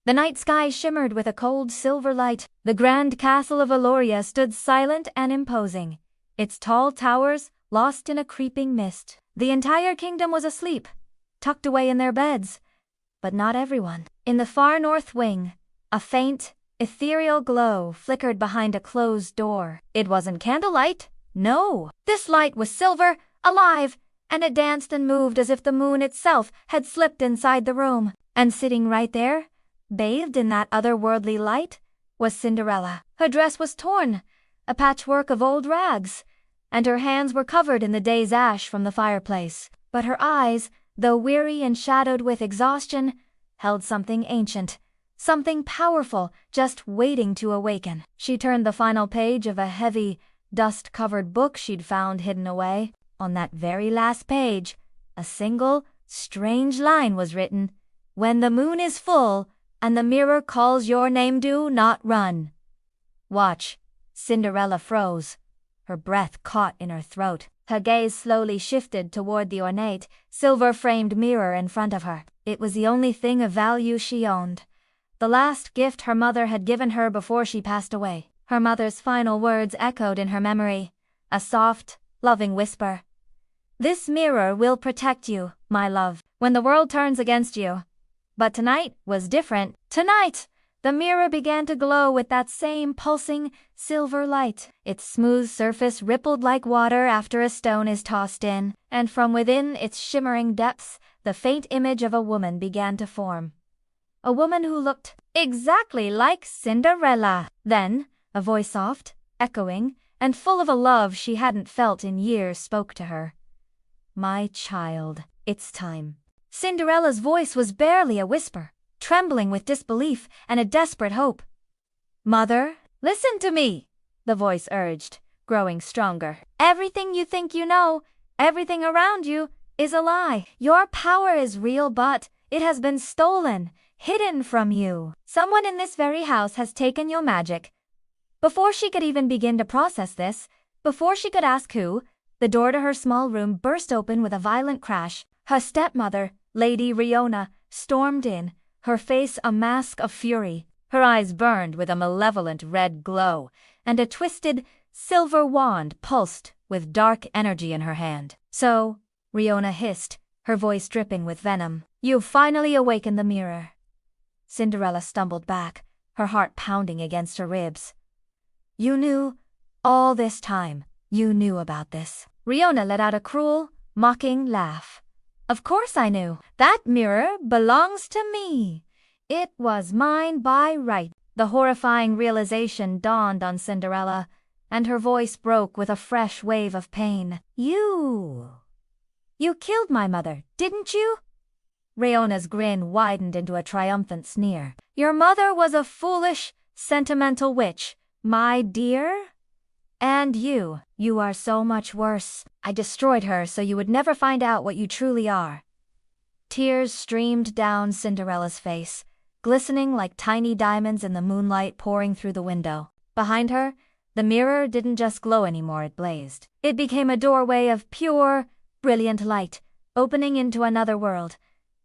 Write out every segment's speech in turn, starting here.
The night sky shimmered with a cold silver light. The grand castle of Eloria stood silent and imposing, its tall towers lost in a creeping mist. The entire kingdom was asleep, tucked away in their beds. But not everyone. In the far north wing, a faint, ethereal glow flickered behind a closed door. It wasn't candlelight. No. This light was silver, alive, and it danced and moved as if the moon itself had slipped inside the room. And sitting right there, bathed in that otherworldly light, was Cinderella. Her dress was torn, a patchwork of old rags, and her hands were covered in the day's ash from the fireplace. But her eyes, though weary and shadowed with exhaustion, held something ancient, something powerful, just waiting to awaken. She turned the final page of a heavy, dust-covered book she'd found hidden away. On that very last page, a single, strange line was written: "When the moon is full, and the mirror calls your name, do not run." Watch. Cinderella froze. Her breath caught in her throat. Her gaze slowly shifted toward the ornate, silver-framed mirror in front of her. It was the only thing of value she owned. The last gift her mother had given her before she passed away. Her mother's final words echoed in her memory, a soft, loving whisper. "This mirror will protect you, my love, when the world turns against you." But tonight was different. Tonight, the mirror began to glow with that same pulsing, silver light. Its smooth surface rippled like water after a stone is tossed in, and from within its shimmering depths, the faint image of a woman began to form. A woman who looked exactly like Cinderella. Then, a voice soft, echoing, and full of a love she hadn't felt in years spoke to her. "My child, it's time." Cinderella's voice was barely a whisper, trembling with disbelief and a desperate hope. "Mother, listen to me," the voice urged, growing stronger. "Everything you think you know, everything around you, is a lie. Your power is real, but it has been stolen, hidden from you. Someone in this very house has taken your magic." Before she could even begin to process this, before she could ask who, the door to her small room burst open with a violent crash. Her stepmother, Lady Riona, stormed in, her face a mask of fury. Her eyes burned with a malevolent red glow, and a twisted, silver wand pulsed with dark energy in her hand. "So," Riona hissed, her voice dripping with venom, "you've finally awakened the mirror." Cinderella stumbled back, her heart pounding against her ribs. "You knew, all this time, you knew about this." Riona let out a cruel, mocking laugh. "Of course I knew. That mirror belongs to me. It was mine by right." The horrifying realization dawned on Cinderella, and her voice broke with a fresh wave of pain. You killed my mother, didn't you?" Riona's grin widened into a triumphant sneer. "Your mother was a foolish, sentimental witch, my dear. And you are so much worse. I destroyed her so you would never find out what you truly are." Tears streamed down Cinderella's face, glistening like tiny diamonds in the moonlight pouring through the window. Behind her, the mirror didn't just glow anymore, it blazed. It became a doorway of pure, brilliant light, opening into another world.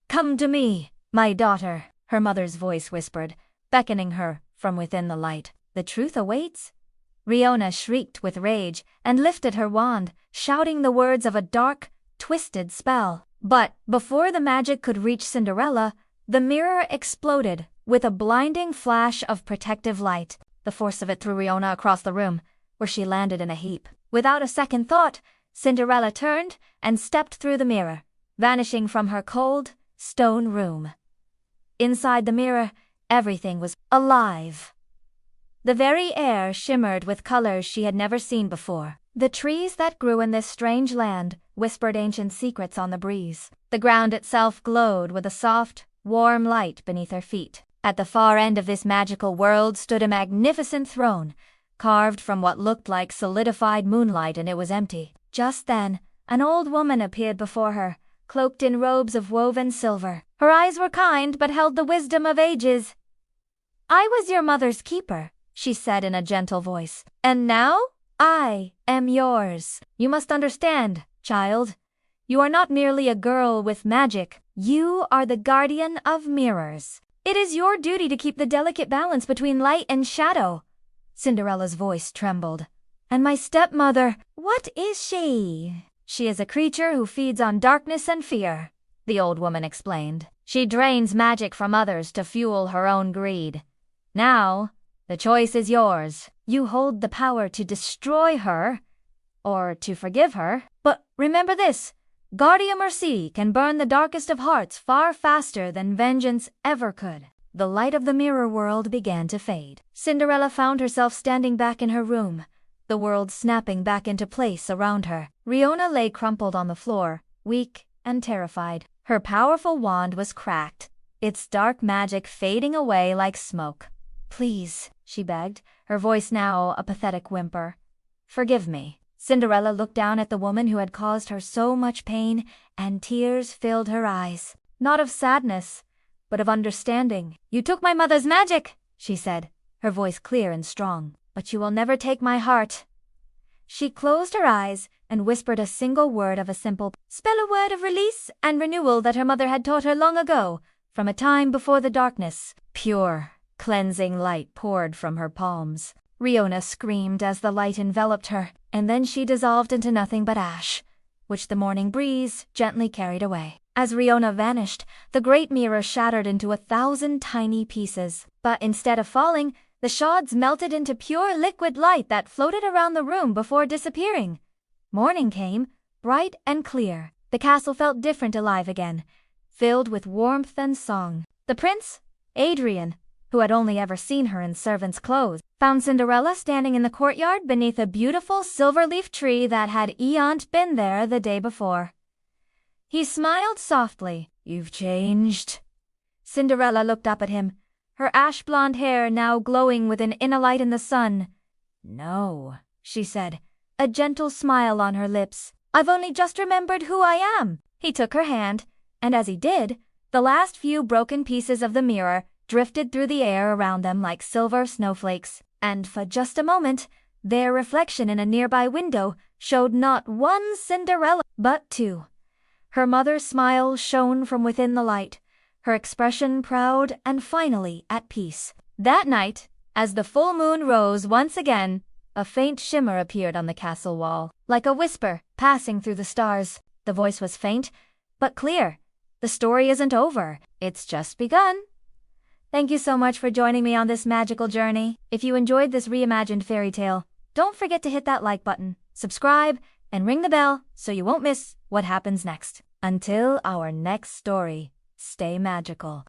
"Come to me, my daughter," her mother's voice whispered, beckoning her from within the light. "The truth awaits." Riona shrieked with rage and lifted her wand, shouting the words of a dark, twisted spell. But before the magic could reach Cinderella, the mirror exploded with a blinding flash of protective light. The force of it threw Riona across the room, where she landed in a heap. Without a second thought, Cinderella turned and stepped through the mirror, vanishing from her cold, stone room. Inside the mirror, everything was alive. The very air shimmered with colors she had never seen before. The trees that grew in this strange land whispered ancient secrets on the breeze. The ground itself glowed with a soft, warm light beneath her feet. At the far end of this magical world stood a magnificent throne, carved from what looked like solidified moonlight, and it was empty. Just then, an old woman appeared before her, cloaked in robes of woven silver. Her eyes were kind but held the wisdom of ages. "I was your mother's keeper," she said in a gentle voice, "and now I am yours. You must understand, child. You are not merely a girl with magic. You are the guardian of mirrors. It is your duty to keep the delicate balance between light and shadow. Cinderella's voice trembled. And my stepmother, what is she? She is a creature who feeds on darkness and fear, the old woman explained. She drains magic from others to fuel her own greed. Now, the choice is yours. You hold the power to destroy her, or to forgive her. But remember this, Guardia Mercy can burn the darkest of hearts far faster than vengeance ever could. The light of the mirror world began to fade. Cinderella found herself standing back in her room, the world snapping back into place around her. Riona lay crumpled on the floor, weak and terrified. Her powerful wand was cracked, its dark magic fading away like smoke. Please, she begged, her voice now a pathetic whimper. Forgive me. Cinderella looked down at the woman who had caused her so much pain, and tears filled her eyes. Not of sadness, but of understanding. You took my mother's magic, she said, her voice clear and strong. But you will never take my heart. She closed her eyes and whispered a single word of a simple spell, a word of release and renewal that her mother had taught her long ago, from a time before the darkness. Pure, cleansing light poured from her palms. Riona screamed as the light enveloped her, and then she dissolved into nothing but ash, which the morning breeze gently carried away. As Riona vanished, the great mirror shattered into 1,000 tiny pieces. But instead of falling, the shards melted into pure liquid light that floated around the room before disappearing. Morning came, bright and clear. The castle felt different, alive again, filled with warmth and song. The prince, Adrian, who had only ever seen her in servant's clothes, found Cinderella standing in the courtyard beneath a beautiful silver-leaf tree that had been there the day before. He smiled softly. You've changed. Cinderella looked up at him, her ash-blonde hair now glowing with an inner light in the sun. No, she said, a gentle smile on her lips. I've only just remembered who I am. He took her hand, and as he did, the last few broken pieces of the mirror drifted through the air around them like silver snowflakes, and for just a moment, their reflection in a nearby window showed not one Cinderella, but two. Her mother's smile shone from within the light, her expression proud and finally at peace. That night, as the full moon rose once again, a faint shimmer appeared on the castle wall, like a whisper passing through the stars. The voice was faint, but clear. The story isn't over, it's just begun. Thank you so much for joining me on this magical journey. If you enjoyed this reimagined fairy tale, don't forget to hit that like button, subscribe, and ring the bell so you won't miss what happens next. Until our next story, stay magical.